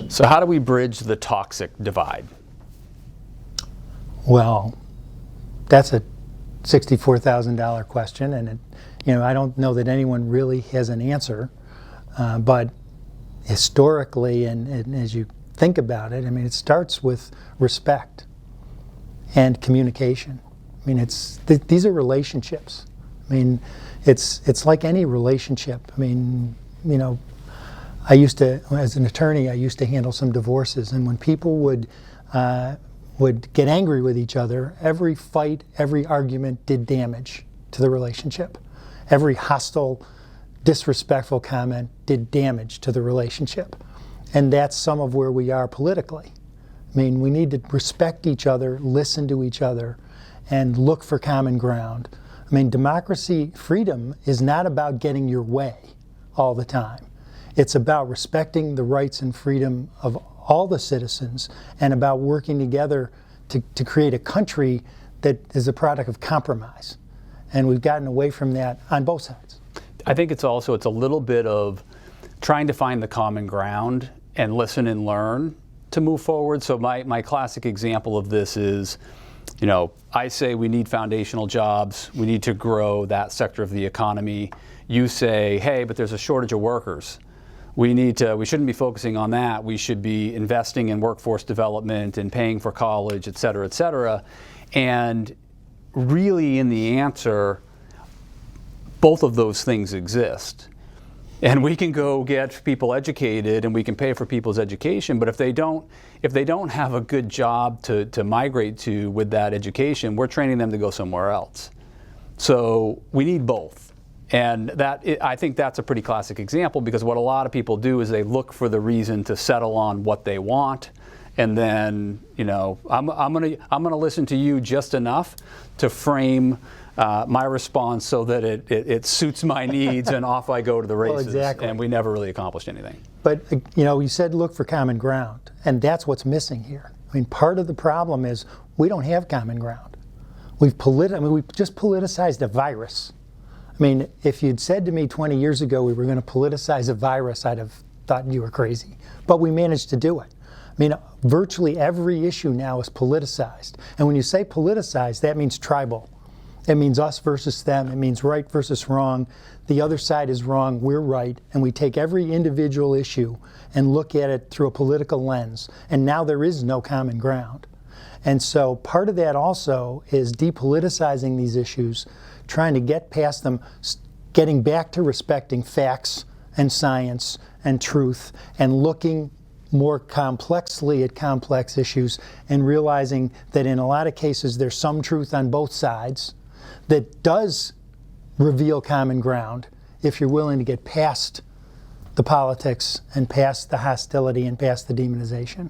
So how do we bridge the toxic divide? Well, that's a $64,000 question, and I don't know that anyone really has an answer. But historically, and as you think about it, it starts with respect and communication. These are relationships. It's like any relationship. I used to, as an attorney, I used to handle some divorces, and when people would get angry with each other, every fight, every argument did damage to the relationship. Every hostile, disrespectful comment did damage to the relationship. And that's some of where we are politically. We need to respect each other, listen to each other, and look for common ground. Democracy, freedom is not about getting your way all the time. It's about respecting the rights and freedom of all the citizens and about working together to create a country that is a product of compromise. And we've gotten away from that on both sides. I think it's a little bit of trying to find the common ground and listen and learn to move forward. So my classic example of this is, I say we need foundational jobs, we need to grow that sector of the economy. You say, hey, but there's a shortage of workers. We shouldn't be focusing on that. We should be investing in workforce development and paying for college, et cetera, et cetera. And really in the answer, both of those things exist. And we can go get people educated and we can pay for people's education, but if they don't have a good job to migrate to with that education, we're training them to go somewhere else. So we need both. And I think that's a pretty classic example, because what a lot of people do is they look for the reason to settle on what they want, and then I'm gonna listen to you just enough to frame my response so that it suits my needs, and off I go to the races. Well, exactly. And we never really accomplished anything. But you said look for common ground, and that's what's missing here. Part of the problem is we don't have common ground. We've just politicized a virus. If you'd said to me 20 years ago we were going to politicize a virus, I'd have thought you were crazy. But we managed to do it. Virtually every issue now is politicized. And when you say politicized, that means tribal. It means us versus them. It means right versus wrong. The other side is wrong, we're right. And we take every individual issue and look at it through a political lens. And now there is no common ground. And so part of that also is depoliticizing these issues, trying to get past them, getting back to respecting facts and science and truth, and looking more complexly at complex issues, and realizing that in a lot of cases there's some truth on both sides that does reveal common ground if you're willing to get past the politics and past the hostility and past the demonization.